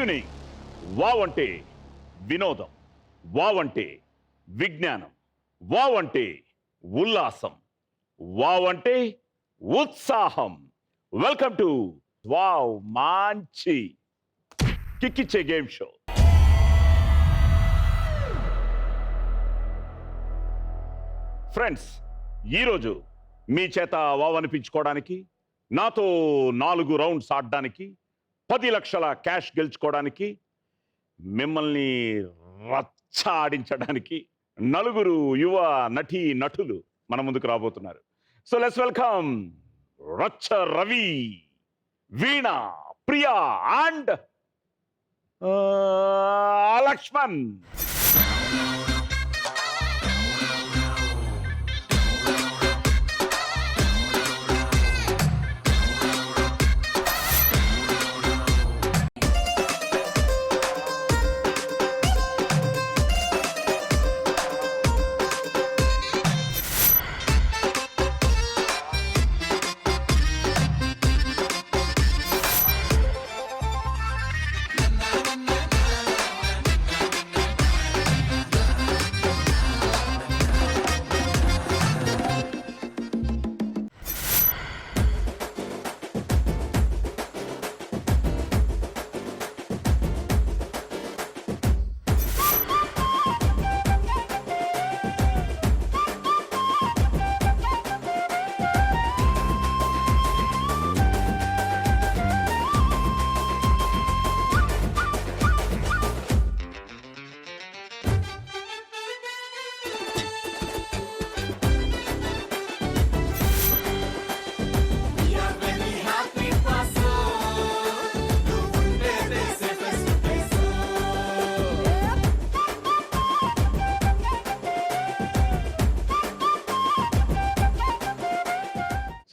Evening. Wow అంటే వినోదం, wow అంటే విజ్ఞానం, వావ్ అంటే ఉల్లాసం, వావ్ అంటే ఉత్సాహం. వెల్కమ్ టు వావ్ మంచి కిక్కిచ్చే గేమ్ షో. ఫ్రెండ్స్, ఈరోజు మీ చేత వావ్ అనిపించుకోవడానికి, నాతో 4 రౌండ్స్ ఆడడానికి, 10 లక్షల క్యాష్ గెలుచుకోవడానికి, మిమ్మల్ని రచ్చ ఆడించడానికి 4 యువ నటీ నటులు మన ముందుకు రాబోతున్నారు. సో లెట్స్ వెల్కమ్ రచ్చ రవి, వీణ, ప్రియా అండ్ లక్ష్మణ్.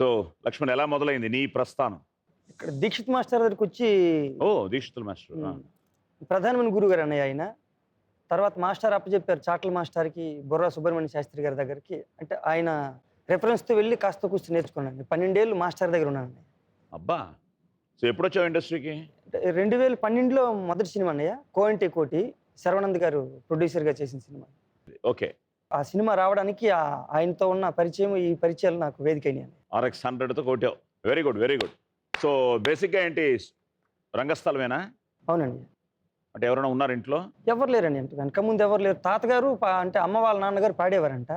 సో లక్ష్మణ్, ఎలా మొదలైంది నీ ప్రస్థానం? ఇక్కడ దీక్షిత్ మాస్టర్ దగ్గరికి వచ్చి, దీక్షితుల మాస్టర్ ప్రధానమైన గురువు గారు అన్నయ్య ఆయన. తర్వాత మాస్టర్ అప్పచెప్పారు చాట్ల మాస్టర్కి, బుర్రా సుబ్రహ్మణ్య శాస్త్రి గారి దగ్గరికి. అంటే ఆయన రెఫరెన్స్తో వెళ్ళి కాస్త కూర్చొని నేర్చుకున్నాను. 12 ఏళ్ళు మాస్టర్ దగ్గర ఉన్నాను. అబ్బా, సో ఎప్పుడు వచ్చావు ఇండస్ట్రీకి? 2012లో మొదటి సినిమా అన్నయ్య, కోయంటి కోటి, శరవణంద్ గారు ప్రొడ్యూసర్గా చేసిన సినిమా. ఓకే. ఆ సినిమా రావడానికి ఆయనతో ఉన్న పరిచయం, ఈ పరిచయాలు నాకు వేదిక అయినాయి. RX 100తో కొట్టావు. Very good, very good. So బేసిక్గా ఏంటి, రంగస్థలమేనా? అవునండి. అంటే ఎవరైనా ఉన్నారు ఇంట్లో? ఎవరు లేరండి, అంటే వెనక ముందు ఎవరు లేరు. తాతగారు అంటే అమ్మ వాళ్ళ నాన్నగారు పాడేవారంట.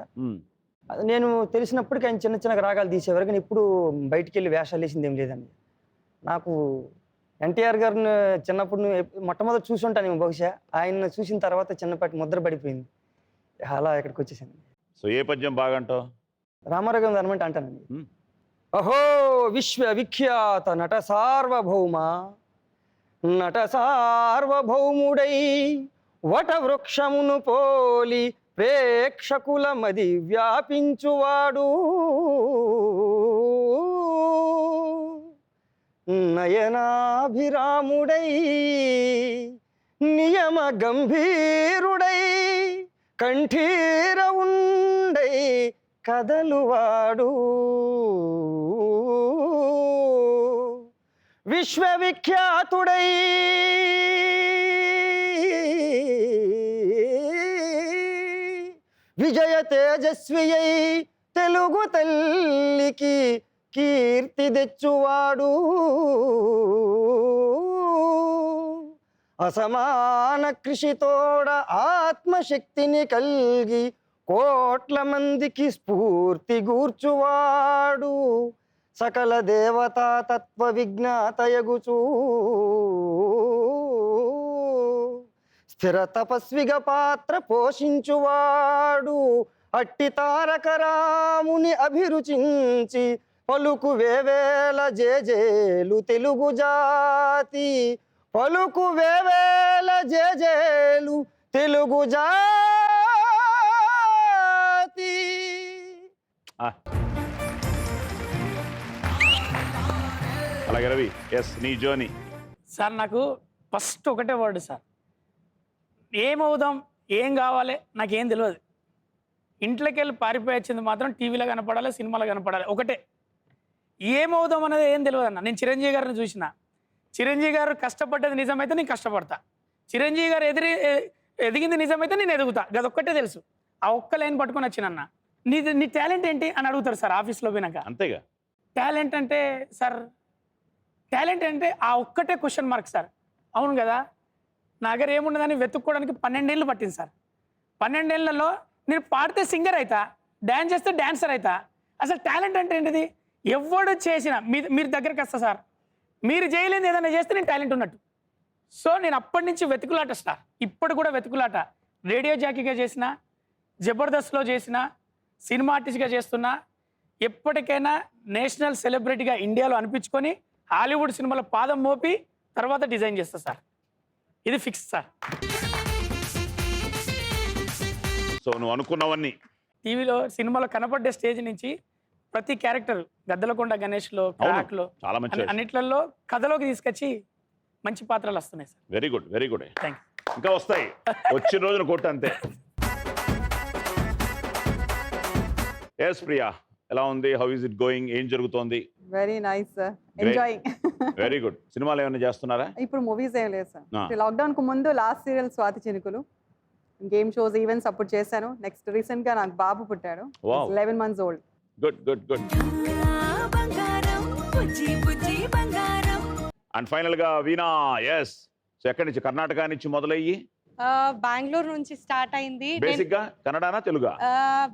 అది నేను తెలిసినప్పటికీ ఆయన చిన్న చిన్న రాగాలు తీసేవారు, కానీ ఇప్పుడు బయటికి వెళ్ళి వేషాలు వేసింది ఏం లేదండి. నాకు ఎన్టీఆర్ గారిని చిన్నప్పుడు మొట్టమొదటి చూసి ఉంటాను బహుశా. ఆయన చూసిన తర్వాత చిన్నపాటి ముద్ర పడిపోయింది, అలా ఇక్కడికి వచ్చేసాను. సో ఏ పద్యం బాగా అంటావు? రామారావు గారు అనమాట అంటానండి. అహో విశ్వవిఖ్యాత నట సార్వభౌమ, నట సార్వభౌముడై వట వృక్షమును పోలి ప్రేక్షకుల మది వ్యాపించువాడు, నయనాభిరాముడై నియమ గంభీరుడై కంఠీర ఉండై కదలువాడు, విశ్వవిఖ్యాతుడై విజయ తేజస్వియై తెలుగు తల్లికి కీర్తి తెచ్చువాడు, అసమాన కృషితోడ ఆత్మశక్తిని కల్గి కోట్ల మందికి స్ఫూర్తి గూర్చువాడు, సకల దేవతా తత్వ విజ్ఞాతయగుచూ స్థిర తపస్విగా పాత్ర పోషించువాడు, అట్టి తారక రాముని అభిరుచించి పలుకు వేవేల జేజేలు తెలుగు జాతి, పలుకు వేవేల జేజేలు తెలుగు జాతి. అలాగే రవి, ఎస్ నీ జర్నీ. సార్ నాకు ఫస్ట్ ఒకటే వర్డ్ సార్, ఏమవుదాం, ఏం కావాలి నాకేం తెలియదు. ఇంట్లోకి వెళ్ళి పారిపోయి వచ్చింది మాత్రం టీవీలో కనపడాలి, సినిమాలో కనపడాలి, ఒకటే. ఏమవుదాం అనేది ఏం తెలియదు అన్న. నేను చిరంజీవి గారిని చూసిన, చిరంజీవి గారు కష్టపడ్డది నిజమైతే నేను కష్టపడతా, చిరంజీవి గారు ఎదిగింది నిజమైతే నేను ఎదుగుతా, అదొక్కటే తెలుసు. ఆ ఒక్క లైన్ పట్టుకొని వచ్చినన్న, నీ టాలెంట్ ఏంటి అని అడుగుతారు సార్ ఆఫీస్లో పోయినాక. అంతేగా. టాలెంట్ అంటే సార్, టాలెంట్ అంటే ఆ ఒక్కటే క్వశ్చన్ మార్క్ సార్. అవును కదా, నా దగ్గర ఏముండదని వెతుక్కోవడానికి 12 ఏళ్ళు పట్టింది సార్. 12 ఏళ్లలో నేను పాడితే సింగర్ అవుతా, డ్యాన్స్ చేస్తే డాన్సర్ అవుతా. అసలు టాలెంట్ అంటే ఏంటిది? ఎవడు చేసిన మీరు దగ్గరికి వస్తా సార్, మీరు చేయలేని ఏదైనా చేస్తే నేను టాలెంట్ ఉన్నట్టు. సో నేను అప్పటి నుంచి వెతుకులాట స్టార్, ఇప్పుడు కూడా వెతుకులాట. రేడియో జాకీగా చేసిన, జబర్దస్త్లో చేసిన, సినిమా ఆర్టిస్ట్గా చేస్తున్నా, ఎప్పటికైనా నేషనల్ సెలబ్రిటీగా ఇండియాలో అనిపించుకొని హాలీవుడ్ సినిమాలో పాదం మోపి తర్వాత డిజైన్ చేస్తా సార్. ఇది ఫిక్స్ సార్. సో నువ్వు అనుకున్నవన్నీ టీవీలో సినిమాలో కనపడ్డే స్టేజ్ నుంచి ప్రతి క్యారెక్టర్ గద్దలకొండ గణేష్లో, క్రాక్లో, చాలా మంచి అన్నిట్లలో కథలోకి తీసుకొచ్చి మంచి పాత్రలు వస్తున్నాయి sir. Very good, very good. Thank ఇంకా వస్తాయి, వచ్చిన రోజున కొట్టు అంతే. ఎస్ ప్రియా, ఎలా ఉంది? How is it going? ఏం జరుగుతోంది? Very nice sir, enjoying. Very good. సినిమాలు ఏమైనా చేస్తున్నారా? ఇప్పుడు మూవీస్ ఏం లేదు సార్. లాక్డౌన్ కు ముందు లాస్ట్ సీరియల్ స్వాతి చినుకులు, గేమ్ షోస్, ఈవెంట్స్ అప్పుడు చేశాను. నెక్స్ట్ రీసెంట్ గా నాకు బాబు పుట్టాడు, 11 months old. Good good good. And final గా వీణా, ఎస్. సో ఎక్కడి నుంచి? కర్ణాటక నుంచి మొదలయ్యి బెంగళూరు నుంచి స్టార్ట్ అయింది. బేసిక్ గా కన్నడనా తెలుగా?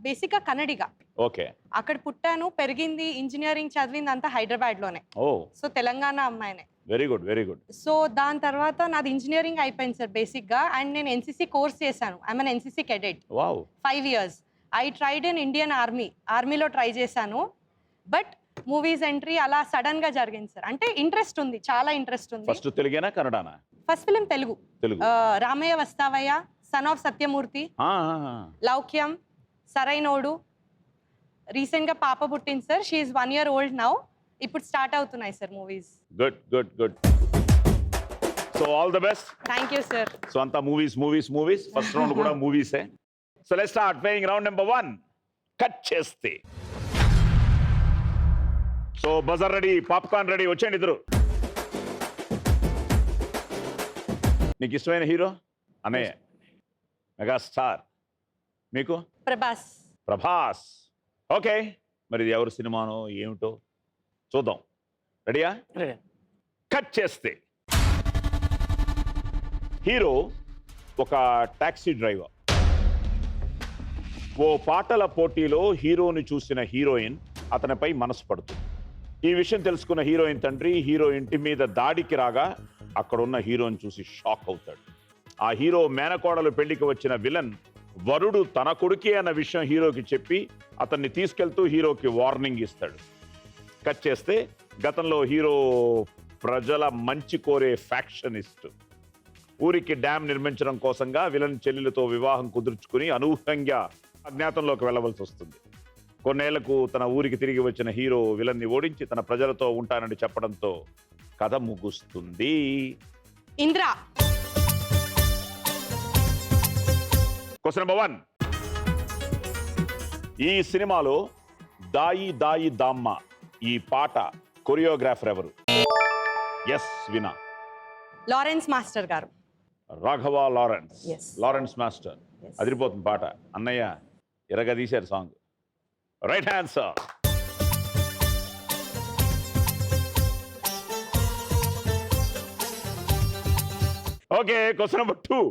బేసిక్ గా కన్నడిగా. ఓకే. అక్కడ పుట్టాను, పెరిగింది, ఇంజనీరింగ్ చదివింది అంతా హైదరాబాద్ లోనే. ఓ, సో తెలంగాణ అమ్మాయినే. Very good, very good. So దాని తర్వాత నాది ఇంజనీరింగ్ అయిపోయింది సార్ బేసిక్ గా. అండ్ నేను ఎన్సీసీ కోర్స్ చేశాను. I'm an NCC cadet. Wow. 5 years. I tried in Indian ఆర్మీలో ట్రై చేశాను. బట్ మూవీస్ ఎంట్రీ అలా సడన్ గా జరిగింది సార్. అంటే ఇంట్రెస్ట్ ఉంది, చాలా ఇంట్రెస్ట్ ఉంది. ఫస్ట్ తెలుగేనా కన్నడనా? First film Telugu. Telugu. Ramayya Vasthavayya, son of Satyamurthy, Loukyam, Sarrainodu. Recent గా పాప పుట్టింది sir, she is 1 year old now. ఇప్పుడు స్టార్ట్ అవుతున్నాయి sir movies. Good good good. So all the best. Thank you sir. So అంతా movies movies movies. First round కూడా మూవీసే. So let's start playing round number 1. Cut చేస్తే. So buzzer ready, popcorn ready. వచ్చేయండి ఇద్దరు. నీకు ఇష్టమైన hero? అన్నయ్య megastar. మీకు? ప్రభాస్. ప్రభాస్. ఓకే, మరి ఇది ఎవరు సినిమానో ఏమిటో చూద్దాం. రెడీయా? కట్ చేస్తే. హీరో ఒక టాక్సీ డ్రైవర్. ఓ పాటల పోటీలో హీరోని చూసిన హీరోయిన్ అతనిపై మనసు పడుతుంది. ఈ విషయం తెలుసుకున్న హీరోయిన్ తండ్రి హీరో ఇంటి మీద దాడికి రాగా అక్కడున్న హీరోని చూసి షాక్ అవుతాడు. ఆ హీరో మేనకోడలు పెళ్లికి వచ్చిన విలన్ వరుడు తన కొడుకే అన్న విషయం హీరోకి చెప్పి అతన్ని తీసుకెళ్తూ హీరోకి వార్నింగ్ ఇస్తాడు. కట్ చేస్తే గతంలో హీరో ప్రజల మంచి కోరే ఫ్యాక్షనిస్ట్. ఊరికి డ్యామ్ నిర్మించడం కోసంగా విలన్ చెల్లెలతో వివాహం కుదుర్చుకుని అనూహ్యంగా అజ్ఞాతంలోకి వెళ్ళవలసి వస్తుంది. కొన్నేళ్లకు తన ఊరికి తిరిగి వచ్చిన హీరో విలన్ని ఓడించి తన ప్రజలతో ఉంటానని చెప్పడంతో కథ ముగుస్తుంది. ఇంద్ర. Question number 1. ఈ సినిమాలో దాయి దాయి దామ్మ ఈ పాట కొరియోగ్రాఫర్ ఎవరు? ఎస్ వినా. లారెన్స్ మాస్టర్ గారు. Raghava Lawrence. Yes. Lawrence master. Yes. అదిరిపోతుంది పాట. అన్నయ్య ఎరగా తీశారు song. Right answer. Okay, question number 2.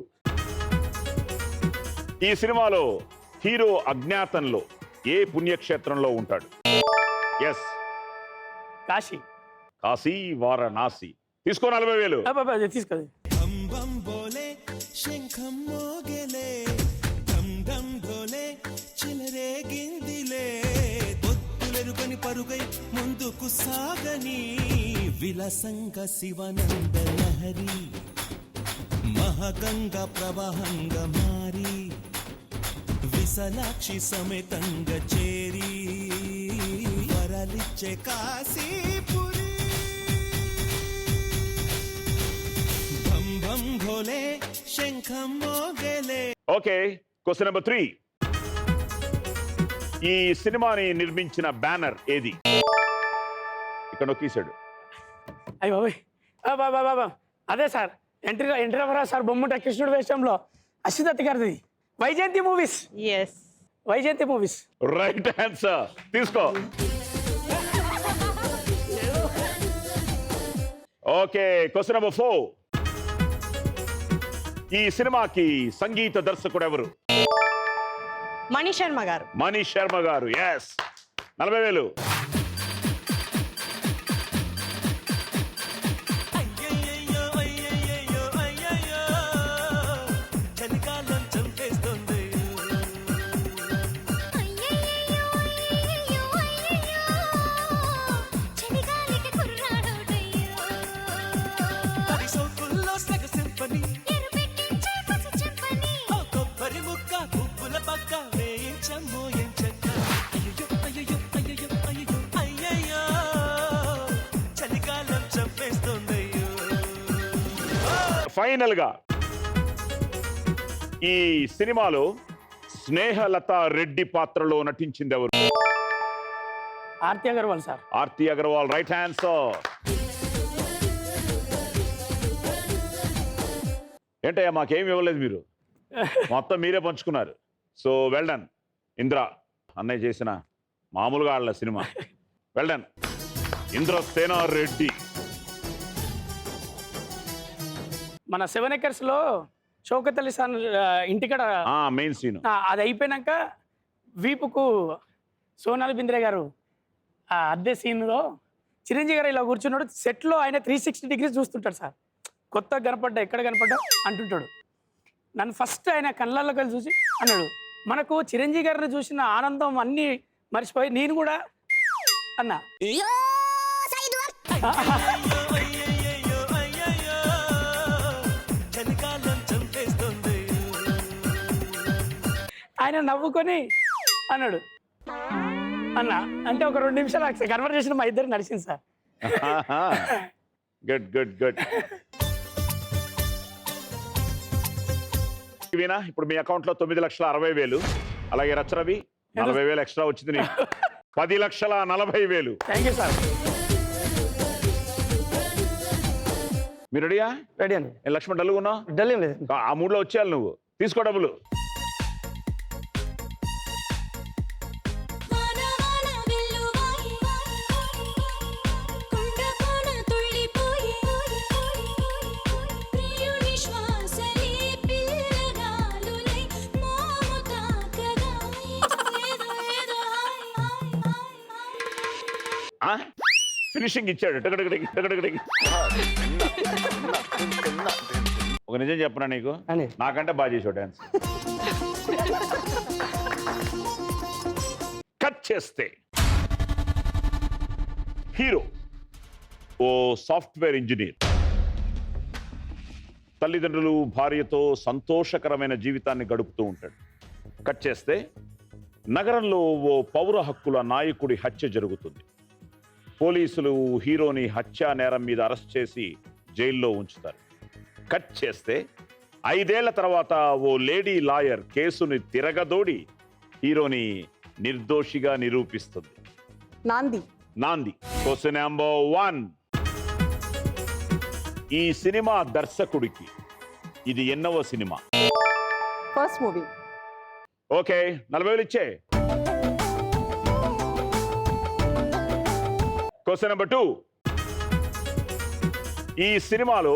ఈ సినిమాలో హీరో అజ్ఞాతంలో ఏ పుణ్యక్షేత్రంలో ఉంటాడు? ఎస్. కాశీ. కాశీ, వారణాసి. తీసుకో 40,000. తీసుకోండి. శంఖం మోగెలే ధమ్ ధమ్ ఢోలే చిలరేగిందిలే పొత్తులెరుగని పరుగై ముందుకు సాగని విలసంగ శివనంద లహరి మహగంగ ప్రవాహంగా మారి విశాలాక్షి సమేతంగా చేరి వరలిచ్చే కాశీపురి భోలే శంఖం మోగెలే. Okay, question number 3. ఈ సినిమాని నిర్మించిన బ్యానర్ ఏది? ఇక్కడ నొక్కేశాడు. అయ్యి బాబాయ్, బాబా అదే సార్ ఎన్టీ రామారావు సార్ బొమ్మట కృష్ణుడు వేషంలో అశ్వథ్ గారిది Vyjayanthi movies. Yes, Vyjayanthi movies. Right answer. తీసుకో. Okay, question number 4. ఈ సినిమాకి సంగీత దర్శకుడు ఎవరు? మణి శర్మ గారు. మణి శర్మ గారు. ఎస్. 40,000. అయ్యయ్యయ్యో, అయ్యయ్యయ్యో, అయ్యయ్యో, చలికాలం చంపేస్తుంది. పది సోకుల్లో సగ సింపని, ఓ కొబ్బరి ముక్క పువ్వుల పక్క వేయించమ్మో ఎంచక్క. అయ్యయ్యో, అయ్యయ్యో, అయ్యయ్యో, అయ్యయ్యో, అయ్యయ్యో, చలికాలం చంపేస్తుంది. ఫైనల్ గా ఈ సినిమాలో స్నేహలత రెడ్డి పాత్రలో నటించింది ఎవరు? Aarti Agarwal sir. Aarti Agarwal. Right answer. ఏంటయ్యా మాకేం ఇవ్వలేదు మీరు, మొత్తం మీరే పంచుకున్నారు. So well done. ఇంద్ర అన్నయ్య చేసిన మామూలుగా ఆడల సినిమా. Well done Indrasena Reddy. మన 7 acres లో షౌకత్ అలీ సార్ ఇంటికాడ మెయిన్ సీన్. అది అయిపోయినాక వీపుకు సోనాలి బింద్రే గారు ఆ అద్దె సీన్లో చిరంజీవి గారు ఇలా కూర్చున్నాడు. సెట్లో ఆయన 360 degrees చూస్తుంటాడు సార్. కొత్తగా కనపడ్డా, ఎక్కడ కనపడ్డా అంటుంటాడు. నన్ను ఫస్ట్ ఆయన కళ్ళల్లో కలిసి చూసి అన్నాడు, మనకు చిరంజీవి గారిని చూసిన ఆనందం అన్నీ మర్చిపోయి నేను కూడా అన్నా. అయ్యయ్యయ్యో, అయ్యయ్యో, చలికాలం చంపేస్తుంది. ఆయన నవ్వుకొని అన్నాడు అన్న. అంటే ఒక 2 నిమిషాలు కన్వర్జేషన్ మా ఇద్దరు నడిచింది sir. Good good good. Veena, ఇప్పుడు మీ అకౌంట్ లో 9,60,000. అలాగే రచరవి 40,000 ఎక్స్ట్రా వచ్చింది నీకు. 10,40,000. Thank you sir. మీరు రెడీయా? రెడీ అండి. లక్ష్మణ్ డల్లుగా ఉన్నావు? డల్ ఏం లేదు. ఆ మూడ్లో వచ్చేయాలి నువ్వు. తీసుకో డబ్బులు. ఫినిషింగ్ ఇచ్చాడు. ఒక నిజం చెప్పనా నీకు, అని నాకంటే బాగా చేసావు డాన్స్. కట్ చేస్తే హీరో ఓ సాఫ్ట్వేర్ ఇంజనీర్. తల్లిదండ్రులు భార్యతో సంతోషకరమైన జీవితాన్ని గడుపుతూ ఉంటాడు. కట్ చేస్తే నగరంలో ఓ పౌర హక్కుల నాయకుడి హత్య జరుగుతుంది. పోలీసులు హీరోని హత్యా నేరం మీద అరెస్ట్ చేసి జైల్లో ఉంచుతారు. కట్ చేస్తే 5 ఏళ్ల తర్వాత ఓ లేడీ లాయర్ కేసుని తిరగదోడి హీరోని నిర్దోషిగా నిరూపిస్తుంది. నాంది. Question number 1. ఈ సినిమా దర్శకుడికి ఇది ఎన్నవ సినిమా? First movie. ఓకే, 40,000 ఇచ్చే. Question number 2. ఈ సినిమాలో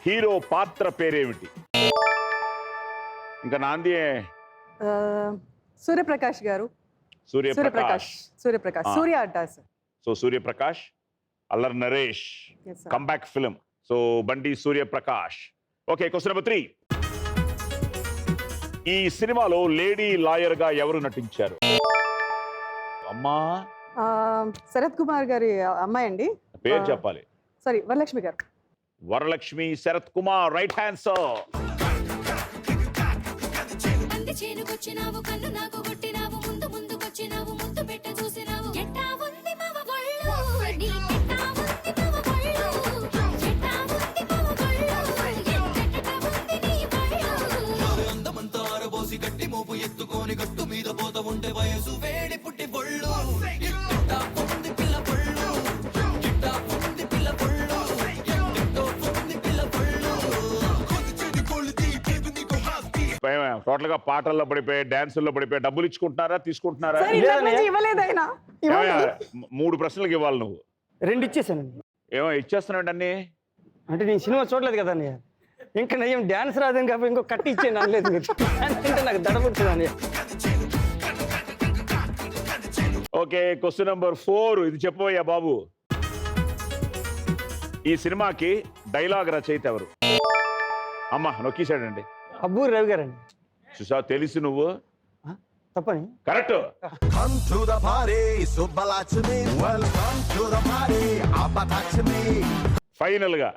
హీరో పాత్ర పేరేమిటి? ఇంకా నాంది. సూర్యప్రకాష్ గారు. సూర్యప్రకాష్. సూర్య అంటారు sir. So Suryaprakash, Allari Naresh, comeback film. So Bandi Suryaprakash. Okay, question number 3. ఈ సినిమాలో లేడీ లాయర్ గా ఎవరు నటించారు? అమ్మా, శరత్ కుమార్ గారి అమ్మాయి అండి. పేరు చెప్పాలి. సారీ, వరలక్ష్మి గారు. వరలక్ష్మి. శరత్ కుమార్. Right answer. గట్టి మోపు ఎత్తుకొని గట్టు మీద పోత ఉంటే వయసు వేడి పుట్టి బొళ్ళు. పిల్ల పొళ్ళు టోటల్ గా పాటల్లో పడిపోయి డాన్సుల్లో పడిపోయి డబ్బులు ఇచ్చుకుంటున్నారా తీసుకుంటున్నారా? సార్ ఇంతకు లేదన్నయ్య. మించి ఇవ్వలేదు ఆయన. ఏమయ్యా, 3 ప్రశ్నలకు ఇవ్వాలి నువ్వు. 2 ఇచ్చేసానండి. ఏమో ఇచ్చేస్తున్నాడు అన్ని. అంటే నేను సినిమా చూడలేదు కదా అన్నయ్య. ఇంకా నయ్యం డాన్స్ రాదని కాబట్టి ఇంకో కట్టి ఇచ్చేయండి అనలేదు మీరు. అంటే నాకు దడబుచ్చింది అన్నయ్య. ఓకే, క్వశ్చన్ నెంబర్ 4 ఇది చెప్పబోయా బాబు. ఈ సినిమాకి డైలాగ్ రచయిత ఎవరు? అమ్మా నొక్కేశాడండి. అబ్బూరి రవి గారండి. చూసా, తెలిసి నువ్వు తప్పని correct. Come to the party, Subbalakshmi. Welcome to the party, Abbalakshmi. Final గా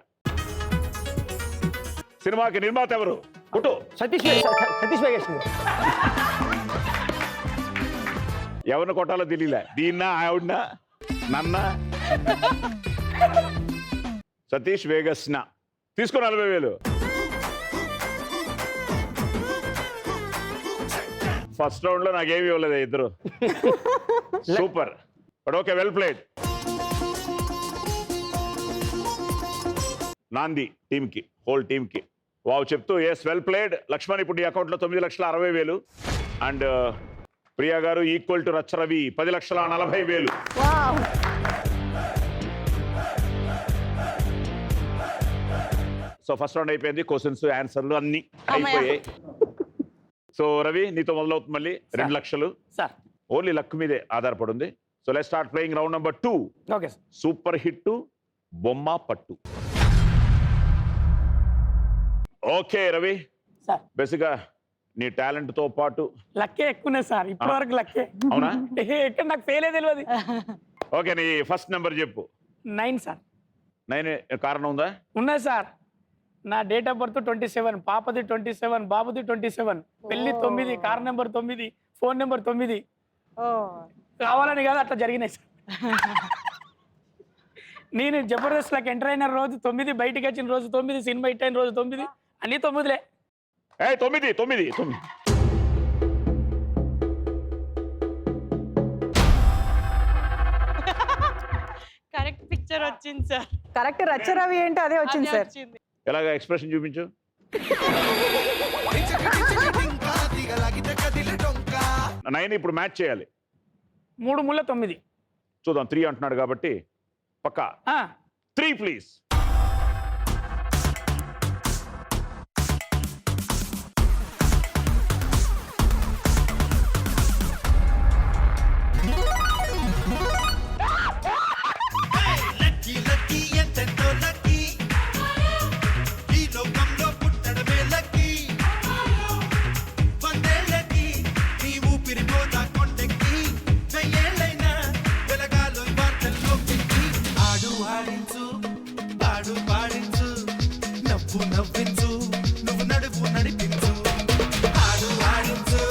సినిమాకి నిర్మాత ఎవరు? కుటు. సతీష్ వేగేశ్వరి. ఎవరిని కొట్టాలో తెలియలే. దీన్నా ఆవిడనా నన్నా? సతీష్ వేగస్న. తీసుకో 40,000. ఫస్ట్ రౌండ్ లో నాకేమి ఇవ్వలేదు ఇద్దరు. Super, but okay, well played. నాంది టీమ్ కి, హోల్ టీమ్ కి వావ్ చెప్తూ ఎస్ వెల్ ప్లేడ్. లక్ష్మణ్ ఇప్పుడు నీ అకౌంట్ లో 9,60,000 అండ్ ప్రియా గారు equal to Racha Ravi 10,40,000. Wow. So first round అయిపోయింది. క్వశ్చన్స్ ఆన్సర్లు అన్ని అమ్మయ్య. అయిపోయాయి. సో రవి నీతో మొదలవుతుంది మళ్ళీ 2 లక్షలు. సార్ ఓన్లీ లక్ మీదే ఆధారపడింది. So let's start playing round number 2. Okay sir. Super hit బొమ్మ పట్టు. ఓకే రవి, సార్ బేసిక్గా నీ టాలెంట్ తో పాటు లక్కే ఎక్కువనే సార్, ఇప్పటి వరకు లక్కే. అవునా? ఎక్కడ నాకు ఫెయిల్ తెలియదు. ఓకే, నీ ఫస్ట్ నెంబర్ చెప్పు. 9 సార్. 9 కారణం ఉందా? ఉన్నది సార్. నా డేట్ ఆఫ్ బర్త్ 27, పాపది 27, బాబుది 27, పెళ్లి 9, కార్ నెంబర్ 9, ఫోన్ నెంబర్ 9. ఓ. కావాలని కాదు, అట్లా జరిగినాయి సార్. నేను జబర్దస్త్ లాగా ఎంటర్ అయిన రోజు 9, బయటికి వచ్చిన రోజు 9, సినిమా హిట్ అయిన రోజు 9, అన్ని 9లే. 9. కరెక్ట్ పిక్చర్ వచ్చింది సార్. కరెక్ట్ రచ్చరవి ఏంటో అదే వచ్చింది అదే సార్. వచ్చింది. ఎలాగ ఎక్స్ప్రెషన్ చూపించు. నైన్ ఇప్పుడు మ్యాచ్ చేయాలి. 3 ముళ్ళ 9. చూద్దాం, 3 అంటున్నాడు కాబట్టి పక్కా. 3 ప్లీజ్. లక్కీ లక్కీ ఎంతెంతో లక్కీ, ఈ లోకంలో పుట్టడమే లక్కీ. 100 నీ ఊపిరి పోతా కొండెక్కి, 1000 వెలగాలో వార్తల్లో పెట్టి. ఆడు ఆడించు, పాడు పాడించు, నవ్వు నవ్వించు, నువ్వు నడువు నడిపించు. ఆడు ఆడించు,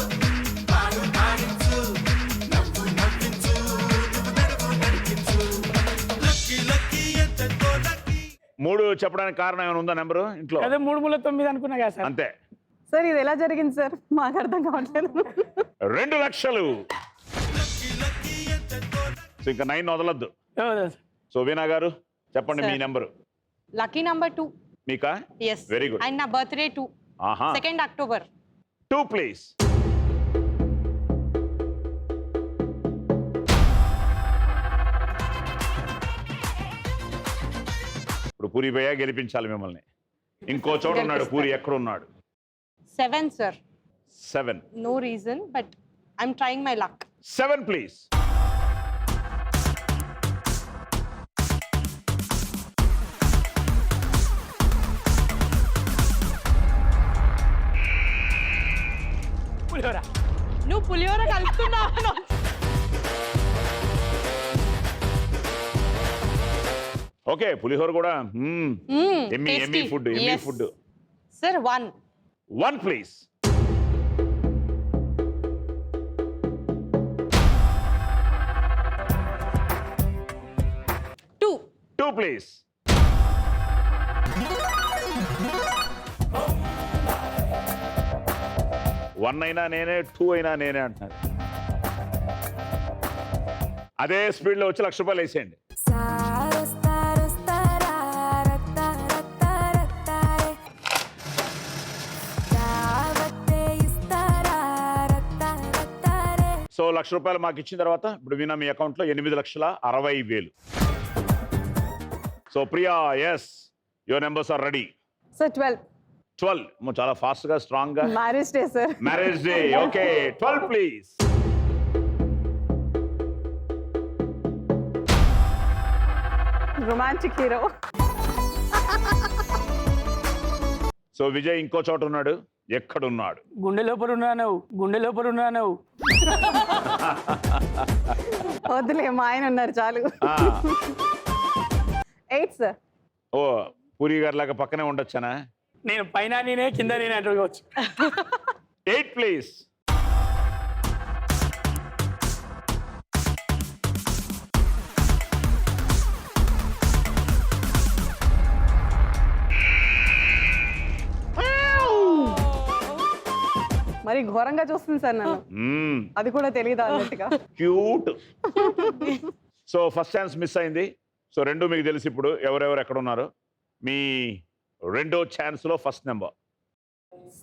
పాడు పాడించు, నవ్వు నవ్వించు, నువ్వు నడువు నడిపించు. Lucky lucky ఎంతెంతో lucky. 3 చెప్పడానికి కారణం ఏమైనా ఉందా నెంబరు ఇంట్లో? అదే 3 ముళ్ళ 9 అనుకున్నా కదా సార్. అంతే. సార్ ఇది ఎలా జరిగింది సార్? మాకు అర్థం కావట్లేదు. 2 లక్షలు. సో ఇంకా 9 వదలొద్దు. సో వీణా గారు చెప్పండి మీ Sir. నెంబరు. Lucky number 2. మీకా? ఎస్. Very good. అండ్ నా బర్త్డే 2, ఆహా, 2 అక్టోబర్. 2 ప్లీజ్. ఇప్పుడు పూరి భయ్య గెలిపించాలి మిమ్మల్ని. ఇంకో చోట ఉన్నాడు పూరి, ఎక్కడ ఉన్నాడు? 7 sir. 7. No reason but I'm trying my luck. 7 please. పులిహోర. నువ్వు పులిహోర కలుపుతున్నావు. ఓకే, పులిహోర కూడా ఎమ్మి food. Sir 1. 1 please. Two. 2 please. One అయినా నేనే, 2 అయినా నేనే అంటున్నారు. అదే స్పీడ్ లో వచ్చి ₹1,00,000 వేసేయండి. సో 1,00,000 రూపాయలు మాకు ఇచ్చిన తర్వాత ఇప్పుడు వినా మీ అకౌంట్లో 8,60,000. So Priya, yes, your numbers are ready. Sir 12. 12 చాలా ఫాస్ట్ గా, స్ట్రాంగ్ గా. Marriage day sir. Marriage day, okay. 12 please. Romantic hero. So Vijay ఇంకో చోట ఉన్నాడు. ఎక్కడున్నాడు? గుండె లోపల ఉన్నాను. వద్దులే, మా ఆయన ఉన్నారు చాలు. 8 సార్. ఓ పూరి గారి లాగా పక్కనే ఉండొచ్చానా? నేను పైన నేనే కింద నేనే అంటుకోవచ్చు. 8 ప్లీజ్. మరి ఘోరంగా చూస్తుంది సార్ నన్ను. అది కూడా తెలియదు అన్నట్టుగా. Cute. So first chance miss అయింది. సో రెండు మీకు తెలిసి ఇప్పుడు ఎవరెవరు ఎక్కడ ఉన్నారు. మీ రెండో ఛాన్స్ లో first number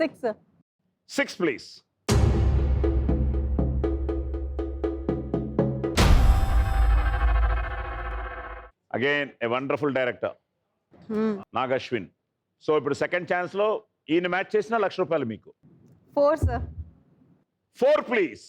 6 sir. 6 please. Again a wonderful director Nag Ashwin. So ఇప్పుడు సెకండ్ ఛాన్స్ లో ఈయన మ్యాచ్ చేసిన 1,00,000 రూపాయలు మీకు. 4 sir. 4 please.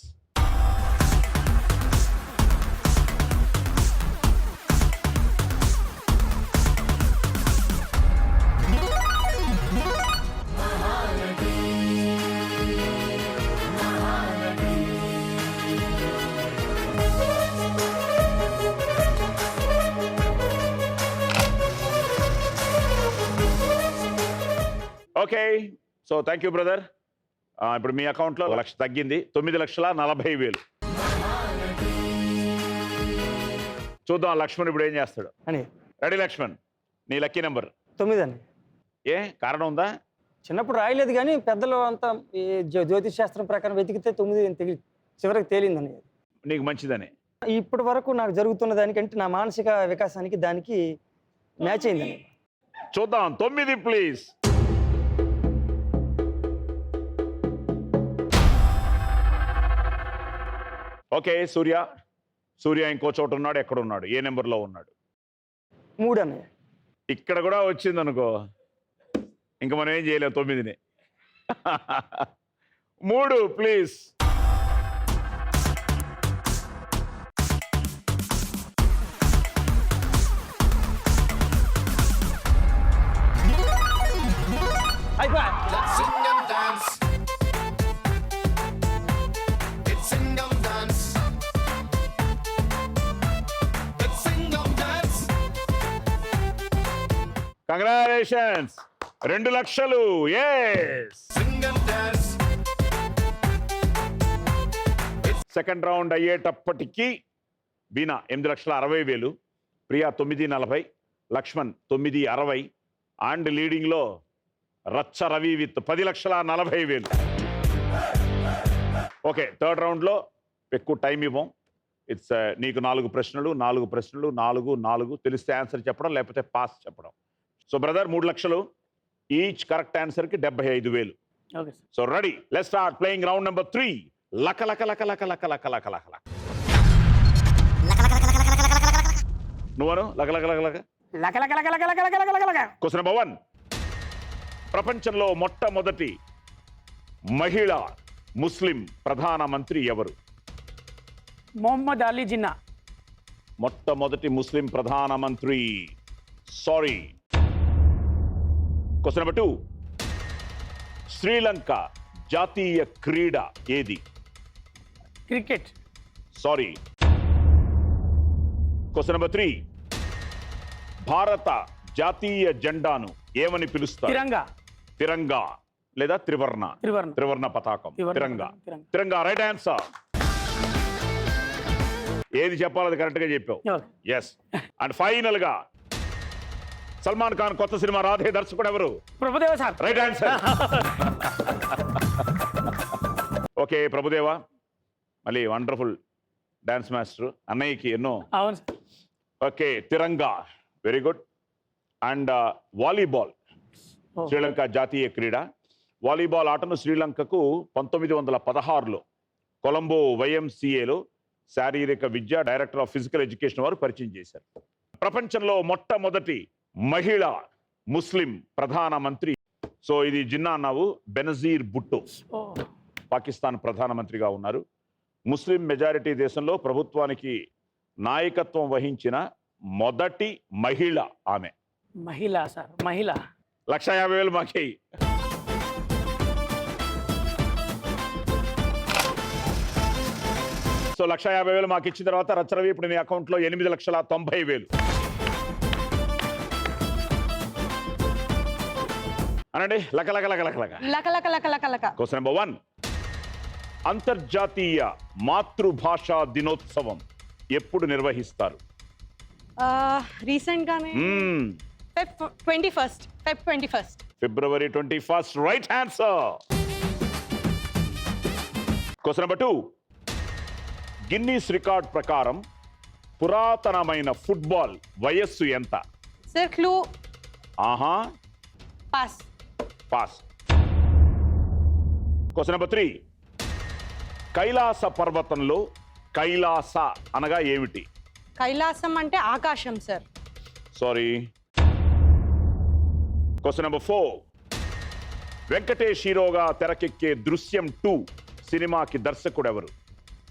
Okay, so thank you brother. ఇప్పుడు మీ అకౌంట్లో 1,00,000 తగ్గింది. 9,40,000. చూద్దాం లక్ష్మణ్ ఇప్పుడు ఏం చేస్తాడు అని. రెడీ లక్ష్మణ్, నీ లక్కీ నెంబర్ 9 అండి. ఏ కారణం ఉందా? చిన్నప్పుడు రాయలేదు కానీ పెద్దలు అంతా ఈ జ్యోతిష్ శాస్త్రం ప్రకారం వెతికితే 9 చివరికి తేలిందని. నీకు మంచిదని. ఇప్పటి వరకు నాకు జరుగుతున్న దానికంటే నా మానసిక వికాసానికి దానికి మ్యాచ్ అయిందండి. చూద్దాం. 9 ప్లీజ్. ఓకే, సూర్య ఇంకో చోట ఉన్నాడు. ఎక్కడ ఉన్నాడు? ఏ నెంబర్లో ఉన్నాడు? 3 అన్నయ్య. ఇక్కడ కూడా వచ్చింది అనుకో, ఇంకా మనం ఏం చేయలేము. 9ని. 3 please. Let's sing and dance. It's sing and dance. Let's sing and dance. Congratulations. 2,00,000. Yes. Sing and dance. Second round అయ్యేటప్పటికీ బీనా 8,60,000, ప్రియా 9,40, లక్ష్మణ్ 9,60 అండ్ లీడింగ్లో Racha Ravi with 10,40,000. Okay, third రౌండ్లో ఎక్కువ టైం ఇవ్వం. ఇట్స్ నీకు 4 ప్రశ్నలు 4 తెలిస్తే ఆన్సర్ చెప్పడం, లేకపోతే పాస్ చెప్పడం. So brother 3,00,000 each. కరెక్ట్ ఆన్సర్కి 75,000. Okay sir. So ready, let's start playing round number 3. లక లక లక లక లక లక లక లక లక. నువ్వను లక లక లక లక. లక లక లక లక లక లక లక లక. Question number 1. ప్రపంచంలో మొట్టమొదటి మహిళ ముస్లిం ప్రధానమంత్రి ఎవరు? మొహమ్మద్ అలీ జిన్నా. మొట్టమొదటి ముస్లిం ప్రధానమంత్రి. సారీ. Question number 2. శ్రీలంక జాతీయ క్రీడ ఏది? క్రికెట్. సారీ. Question number 3. భారత జాతీయ జెండాను ఏమని పిలుస్తారు? తిరంగా. తిరంగా లేదా త్రివర్ణ పతాకం. తిరంగా రైట్ ఆన్సర్. ఏది చెప్పాలో అది కరెక్ట్ గా చెప్పావు. ఎస్. అండ్ ఫైనల్ గా సల్మాన్ ఖాన్ కొత్త సినిమా రాధే దర్శకుడు ఎవరు? Prabhudeva sir. Right answer. Okay Prabhudeva, మళ్ళీ వండర్ఫుల్ డాన్స్ మాస్టర్. అన్నయ్యకి ఎన్నో. అవును sir. Okay, Tiranga very good. And volleyball Sri Lanka జాతీయ క్రీడ. వాలీబాల్ ఆటను శ్రీలంకకు 1916లో కొలంబో YMCAలో శారీరక విద్య డైరెక్టర్ ఆఫ్ ఫిజికల్ ఎడ్యుకేషన్ వారు పరిచయం చేశారు. ప్రపంచంలో మొట్టమొదటి మహిళ ముస్లిం ప్రధానమంత్రి. సో ఇది జిన్నా అన్నావు, బెనజీర్ భుట్టో ఓ పాకిస్తాన్ ప్రధానమంత్రిగా ఉన్నారు. ముస్లిం మెజారిటీ దేశంలో ప్రభుత్వానికి నాయకత్వం వహించిన మొదటి మహిళ ఆమె. మహిళ సార్, మహిళ. 1,50,000 మాకే. సో 1,50,000 మాకు ఇచ్చిన తర్వాత రచ్చరవి ఇప్పుడు నీ అకౌంట్లో 8,90,000. అనండి లక లక లక లక లక. లక లక లక లక లక. Question number 1. అంతర్జాతీయ మాతృభాషా దినోత్సవం ఎప్పుడు నిర్వహిస్తారు? రీసెంట్ గానే Feb 21st. ఫిబ్రవరి 21st. Right answer. Question number 2. Guinness record ప్రకారం పురాతనమైన ఫుట్బాల్ వయస్సు ఎంత? Sir clue. ఆహా, pass. Pass. Question number 3. Kailasa పర్వతంలో కైలాస అనగా ఏమిటి? కైలాసం అంటే ఆకాశం sir. Sorry. Question number 4. Venkatesh హీరోగా తెరకెక్కే దృశ్యం 2 సినిమాకి దర్శకుడు ఎవరు?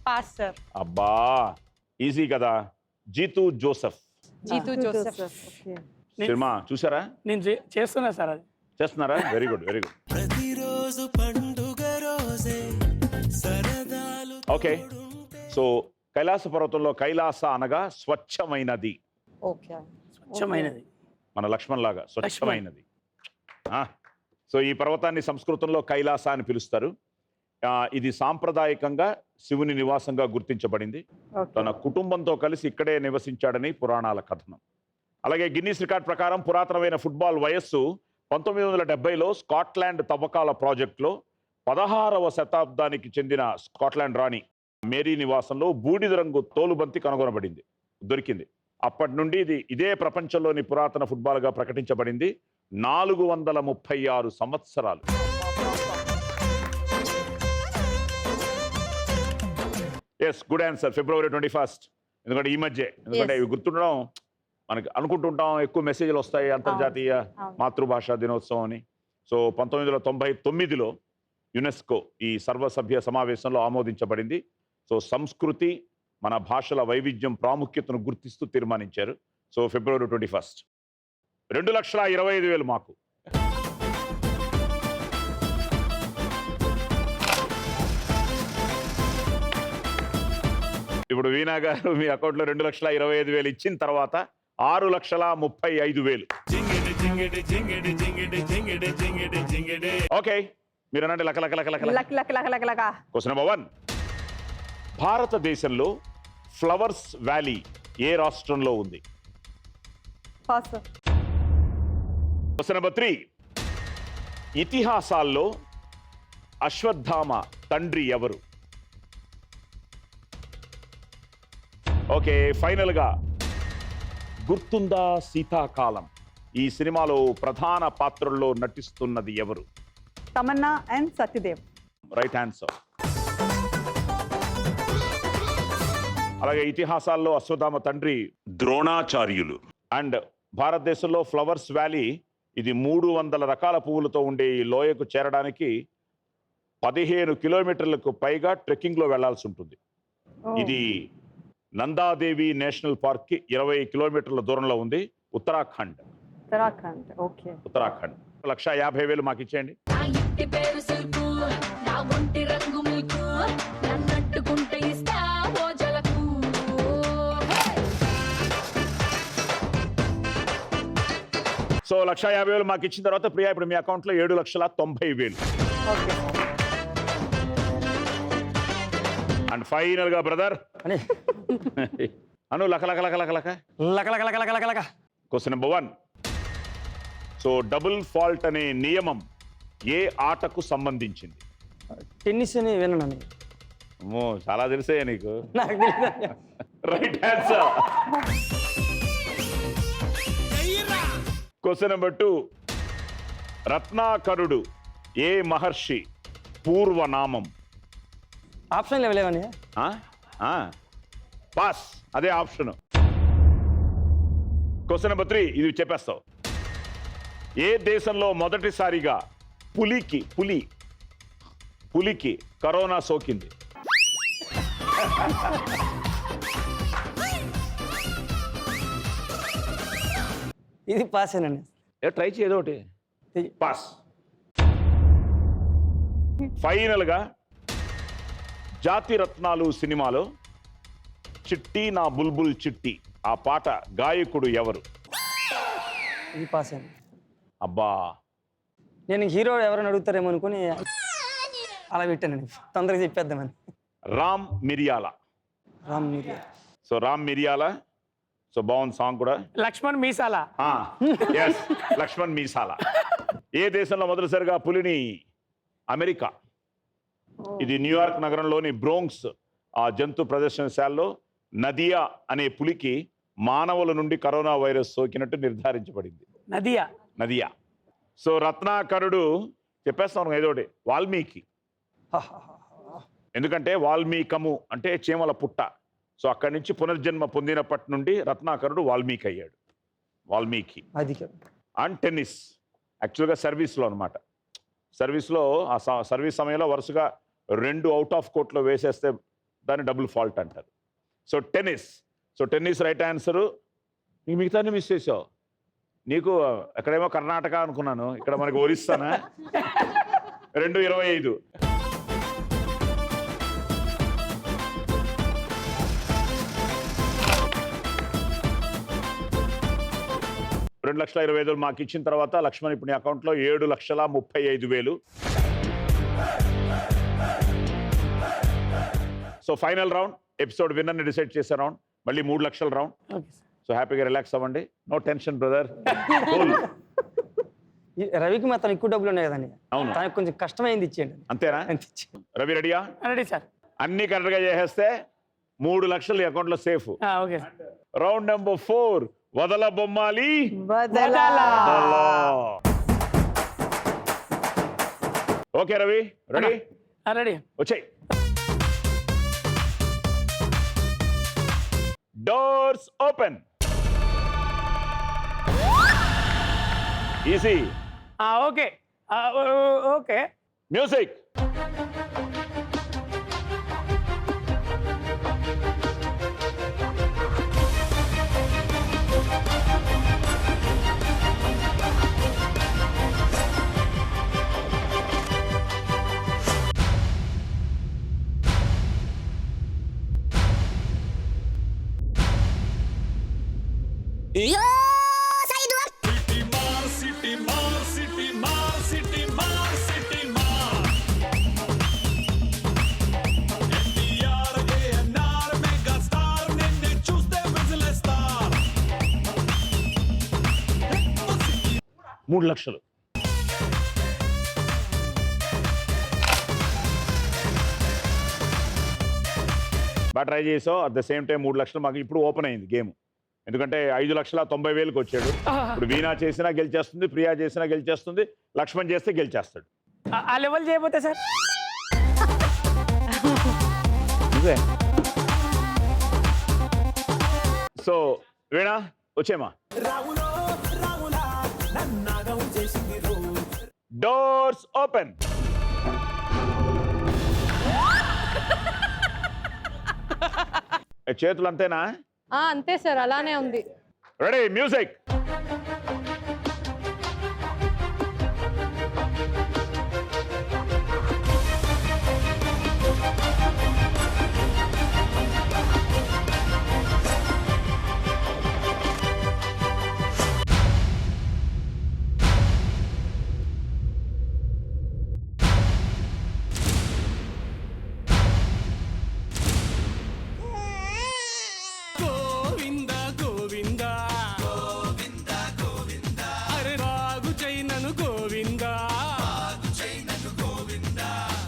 Pass sir. అబ్బా ఈజీ కదా, Jeethu Joseph. Jeethu Joseph. Cinema చూసారా? నేను చేస్తున్నా సార్ అది. చేస్తున్నారా? Very good, very good. ప్రతిరోజు పండుగ రోజే సరదాలు. ఓకే, సో కైలాస పర్వతంలో కైలాస అనగా స్వచ్ఛమైనది. ఓకే. స్వచ్ఛమైనది. మన లక్ష్మణ్ లాగా స్వచ్ఛమైనది. సో ఈ పర్వతాన్ని సంస్కృతంలో కైలాస అని పిలుస్తారు. ఇది సాంప్రదాయకంగా శివుని నివాసంగా గుర్తించబడింది. తన కుటుంబంతో కలిసి ఇక్కడే నివసించాడని పురాణాల కథనం. అలాగే గిన్నీస్ రికార్డ్ ప్రకారం పురాతనమైన ఫుట్బాల్ వయస్సు 1970లో స్కాట్లాండ్ తవ్వకాల ప్రాజెక్టులో 16వ శతాబ్దానికి చెందిన స్కాట్లాండ్ రాణి మేరీ నివాసంలో బూడిద రంగు తోలుబంతి దొరికింది. అప్పటి నుండి ఇదే ప్రపంచంలోని పురాతన ఫుట్బాల్గా ప్రకటించబడింది. 436 సంవత్సరాలు. Yes, good answer. ఫిబ్రవరి 21st. ఎందుకంటే ఈ మధ్య, ఎందుకంటే ఇవి గుర్తుండడం మనకి అనుకుంటుంటాం, ఎక్కువ మెసేజ్లు వస్తాయి అంతర్జాతీయ మాతృభాషా దినోత్సవం అని. సో 1999లో యునెస్కో ఈ సర్వసభ్య సమావేశంలో ఆమోదించబడింది. సో సంస్కృతి, మన భాషల వైవిధ్యం ప్రాముఖ్యతను గుర్తిస్తూ తీర్మానించారు. So February 21st. 2,25,000 మాకు. ఇప్పుడు వీణా గారు మీ అకౌంట్లో 2,25,000 ఇచ్చిన తర్వాత 6,35,000. ఓకే, మీరు అనండి లక లక లక లక luck luck luck luck luck. Question number 1. భారతదేశంలో ఫ్లవర్స్ వ్యాలీ ఏ రాష్ట్రంలో ఉంది? పాస్. Question number 3. ఇతిహాసాల్లో అశ్వత్థామ తండ్రి ఎవరు? ఓకే, ఫైనల్ గా గుర్తుందా శీతాకాలం ఈ సినిమాలో ప్రధాన పాత్రల్లో నటిస్తున్నది ఎవరు? Tamannaah and Satyadev. Right answer. అలాగే ఇతిహాసాల్లో అశ్వత్థామ తండ్రి ద్రోణాచార్యులు. అండ్ భారతదేశంలో ఫ్లవర్స్ వ్యాలీ ఇది 300 రకాల పువ్వులతో ఉండే ఈ లోయకు చేరడానికి 15 కిలోమీటర్లకు పైగా ట్రెక్కింగ్ లో వెళ్లాల్సి ఉంటుంది. ఇది నందాదేవి నేషనల్ పార్క్ కి 20 కిలోమీటర్ల దూరంలో ఉంది. ఉత్తరాఖండ్. ఓకే. ఉత్తరాఖండ్. 1,50,000 మాకు ఇచ్చేయండి. సో 1,50,000 మాకు ఇచ్చిన తర్వాత ప్రియా ఇప్పుడు మీ అకౌంట్లో 7,90,000. అండ్ ఫైనల్ గా బ్రదర్ అను లక లక లక లక లక లక లక లక లక లక లక. Question number 1. So double fault అనే నియమం ఏ ఆటకు సంబంధించింది? టెన్నిస్ అని విన్నాను. అమ్మో, చాలా తెలిసే నీకు. నాకు తెలియదు. Right answer. Question number 2. రత్నాకరుడు ఏ మహర్షి పూర్వనామం? ఆప్షన్ లేవని పాస్, అదే ఆప్షన్. క్వశ్చన్ నెంబర్ 3 ఇది చెప్పేస్తావు. ఏ దేశంలో మొదటిసారిగా పులికి కరోనా సోకింది? ఇది పాసేనండి. ట్రై చేయదో ఒకటి. పాస్. ఫైనల్గా జాతి రత్నాలు సినిమాలో చిట్టి నా బుల్బుల్ చిట్టి ఆ పాట గాయకుడు ఎవరు? ఇది పాసేనండి. అబ్బా, నేను హీరో ఎవరైనా అడుగుతారేమో అనుకుని అలా పెట్టానండి, తొందరగా చెప్పేద్దామని. రామ్ మిరియాల. రామ్ మిరియాల. సో రామ్ మిరియాల. సో బాగుంది సాంగ్ కూడా. లక్ష్మణ్ మీసాల. ఎస్, లక్ష్మణ్ మీసాల. ఏ దేశంలో మొదటిసారిగా పులిని? అమెరికా. ఇది న్యూయార్క్ నగరంలోని బ్రోంక్స్ ఆ జంతు ప్రదర్శనశాలలో నదియా అనే పులికి మానవుల నుండి కరోనా వైరస్ సోకినట్టు నిర్ధారించబడింది. నదియా. సో రత్నాకరుడు చెప్పేస్తాను ఏదోటి, వాల్మీకి. ఎందుకంటే వాల్మీకము అంటే చీమల పుట్ట. సో అక్కడి నుంచి పునర్జన్మ పొందినప్పటి నుండి రత్నాకరుడు వాల్మీకి అయ్యాడు. వాల్మీకి. And tennis. యాక్చువల్గా సర్వీస్లో అనమాట. సర్వీస్లో ఆ సర్వీస్ సమయంలో వరుసగా 2 అవుట్ ఆఫ్ కోర్ట్లో వేసేస్తే దాన్ని డబుల్ ఫాల్ట్ అంటారు. So tennis. So tennis right answer. నీకు మిగతాన్ని మిస్ చేసావు. నీకు ఎక్కడేమో కర్ణాటక అనుకున్నాను, ఇక్కడ మనకి ఒరిస్సానా. 2:25. $2,20,000 మాకు ఇచ్చిన తర్వాత లక్ష్మణ్ ఇప్పుడు నీ అకౌంట్లో 7,35,000. సో ఫైనల్ రౌండ్, ఎపిసోడ్ విన్నర్ని డిసైడ్ చేసే రౌండ్, మళ్ళీ 3 లక్షల రౌండ్. సో హ్యాపీగా రిలాక్స్ అవ్వండి. No tension brother. రవికి మాత్రం ఎక్కువ డబ్బులు ఉన్నాయి కదండి. అవును, తనకు కొంచెం కష్టమైంది ఇచ్చేయండి. అంతేనా? రవి రెడీయా? Ready sir. అన్ని కరెక్ట్గా చేసేస్తే 3 లక్షలు అకౌంట్లో సేఫ్. ఓకే. రౌండ్ నెంబర్ 4, వదల బొమ్మాలి. Okay Ravi, ready? రెడీ. వచ్చాయి. Doors open. Easy. Okay. Okay. Music. $3 లక్షలు. బాగా ట్రై చేసావు. అట్ ద సేమ్ టైం 3 లక్షలు మాకు ఇప్పుడు ఓపెన్ అయింది గేమ్. ఎందుకంటే 5,90,000కి వచ్చాడు. ఇప్పుడు వీణా చేసినా గెలిచేస్తుంది, ప్రియా చేసినా గెలిచేస్తుంది, లక్ష్మణ్ చేస్తే గెలిచేస్తాడు. ఆ లెవెల్ చేయబోతే సార్. సో వీణా వచ్చేమా. Doors open. చేతులు అంతేనా? అంతే సార్, అలానే ఉంది. Ready, music.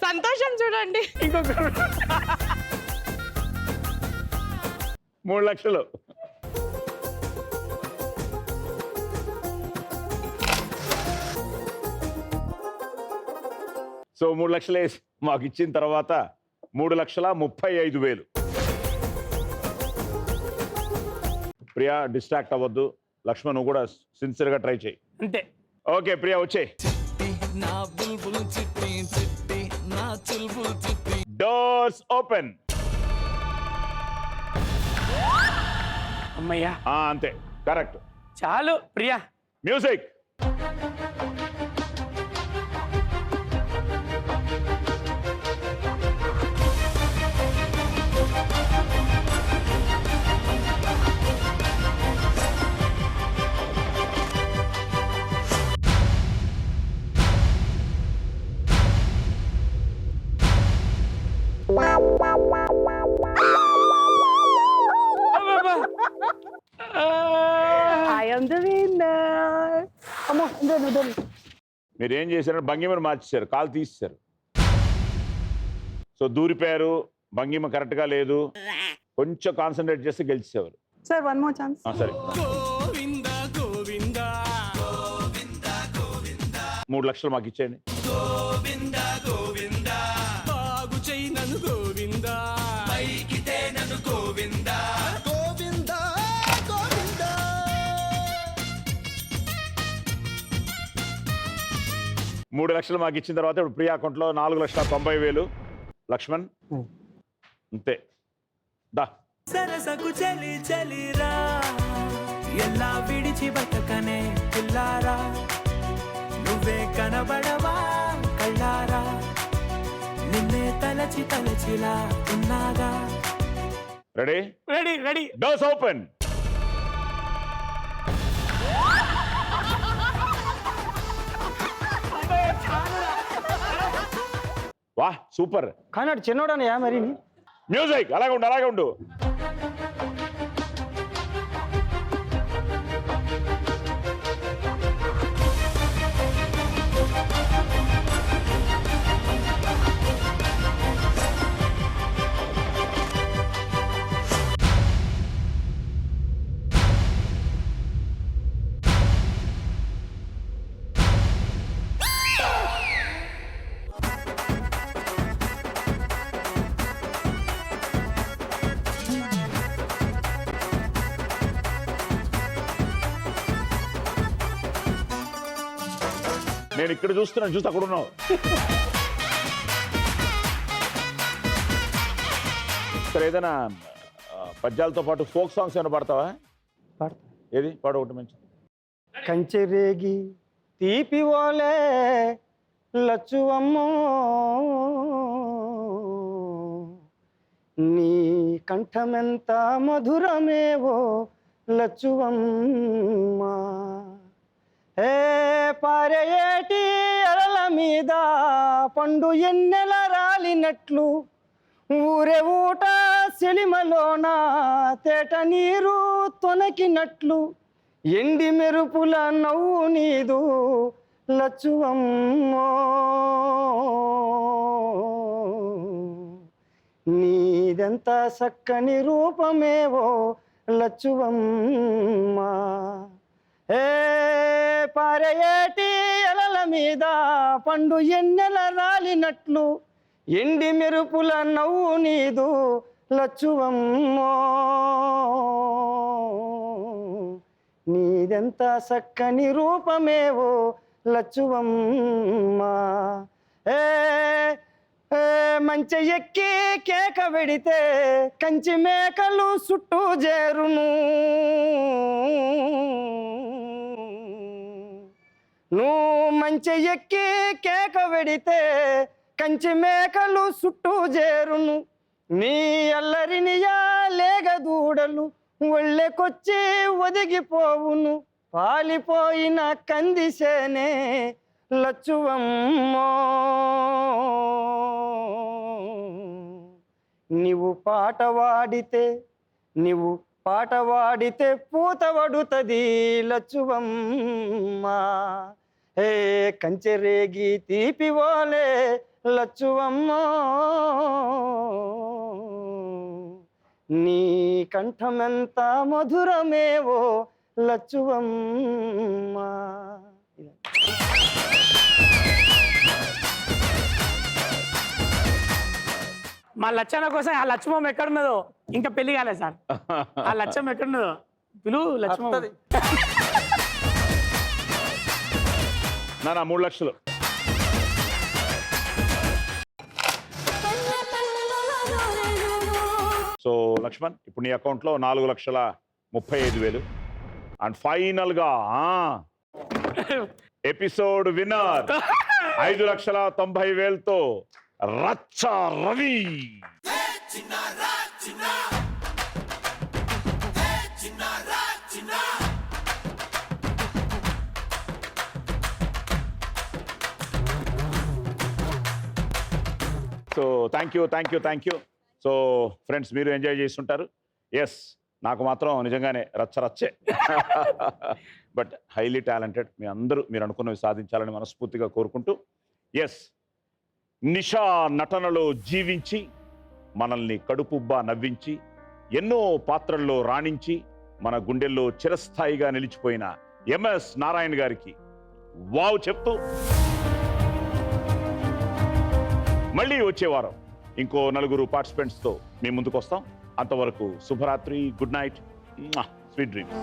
సంతోషం చూడండి. ఇంకొక 3 లక్షలు. సో 3 లక్షలు వేసి మాకు ఇచ్చిన తర్వాత 3,35,000. ప్రియా డిస్ట్రాక్ట్ అవ్వద్దు. లక్ష్మణ్ నువ్వు కూడా సిన్సియర్గా ట్రై చేయి. అంతే. ఓకే ప్రియా వచ్చే. నా బుల్బుల్ చిట్టి చిట్టి నా చుల్బుల్ చిట్టి. Doors open. అమ్మయ్యా, అంతే కరెక్ట్. చాలు ప్రియా. మ్యూజిక్. అబ్బబ్బా. I am the winner. అమ్మో ఇదే మీరు ఏం చేశారంటే భంగిమను మార్చేశారు, కాలు తీసేశారు. సో దూరిపోయారు, భంగిమ కరెక్ట్గా లేదు. కొంచెం కాన్సన్ట్రేట్ చేస్తే గెలిచేవారు. Sir one more chance. సరే గోవింద గోవింద 3 లక్షలు మాకు ఇచ్చేయండి. గోవింద గోవింద బాగు చెయ్యి నన్ను గోవింద పైకితే నన్ను గోవింద గోవింద గోవింద. 3 లక్షలు మాకు ఇచ్చిన తర్వాత ఇప్పుడు ప్రియా అకౌంట్లో 4,90,000. లక్ష్మణ్ అంతే దా. సరసకు చలి చలిరా ఎలా విడిచి బతకనే పిల్లారా నువ్వే కనబడవా కళ్ళారా నిన్నే తలచి తలచిలా ఉన్నాగా. Ready ready ready. Doors open. వాహ్ సూపర్. కానీ అటు చిన్నోడనయ్యా మరి. మ్యూజిక్. అలాగే ఉండు అలాగే ఉండు. నేను ఇక్కడ చూస్తున్నాను, చూసి అక్కడ ఉన్నావు. ఇక్కడ ఏదైనా పద్యాలతో పాటు ఫోక్ సాంగ్స్ ఏమైనా పాడతావా? పాడతా. ఏది పాడు ఒకటి మంచి. కంచె రేగి తీపి ఓలే లచ్చువమ్మో నీ కంఠమెంత మధురమేవో లచ్చువమ్మా. ఏ పారేటి అలల మీద పండు ఎన్నెల రాలినట్లు ఊరే ఊట సెలిమలోన తేట నీరు తొనకినట్లు ఎండి మెరుపుల నవ్వు నీదు లచ్చువమ్మో. నీదెంత చక్కని రూపమేవో లచ్చువమ్మా. ఏ పారేటి అలల మీద పండు ఎన్నెల రాలినట్లు ఎండి మెరుపుల నవ్వు నీదు లచ్చువమ్మో. నీదెంత చక్కని రూపమేవో లచ్చువమ్మా. ఏ మంచి ఎక్కి కేక వెడితే కంచి మేకలు చుట్టూ చేరును. నువ్వు మంచి ఎక్కి కేక వెడితే కంచి మేకలు చుట్టూ చేరును. నీ అల్లరినియా లేగ దూడలు ఒళ్ళెకొచ్చి ఒదిగిపోవును. పాలిపోయిన కందిసేనే లచ్చువమ్మో. నీవు పాట వాడితే పూత వడుతుంది లచ్చువమ్మా. ఏ కంచె రేగి తీపి ఓలే లచ్చువమ్మో. నీ కంఠమెంత మధురమేవో లచ్చువమ్మా. మా లచ్చన కోసం ఆ లక్ష్మం ఎక్కడున్నదో ఇంకా పెళ్లి కాలేదు సార్. ఆ లక్ష్యం ఎక్కడున్నదో పిలువు లక్ష్మం. నా 3 లక్షలు. సో లక్ష్మణ్, ఇప్పుడు నీ అకౌంట్లో 4,35,000. అండ్ ఫైనల్ గా ఎపిసోడ్ విన్నర్ 5,90,000తో రచ్చ Ravi. So thank you. So friends, మీరు ఎంజాయ్ చేస్తుంటారు. ఎస్, నాకు మాత్రం నిజంగానే రచ్చే. But highly talented. మీరు అనుకున్నవి సాధించాలని మనస్ఫూర్తిగా కోరుకుంటూ, ఎస్, నిషా నటనలో జీవించి మనల్ని కడుపుబ్బా నవ్వించి ఎన్నో పాత్రల్లో రాణించి మన గుండెల్లో చిరస్థాయిగా నిలిచిపోయిన ఎంఎస్ నారాయణ గారికి వావ్ చెప్తూ, మళ్ళీ వచ్చే వారం ఇంకో 4 పార్టిసిపెంట్స్తో మేము ముందుకు వస్తాం. అంతవరకు శుభరాత్రి, గుడ్ నైట్, స్వీట్ డ్రీమ్స్.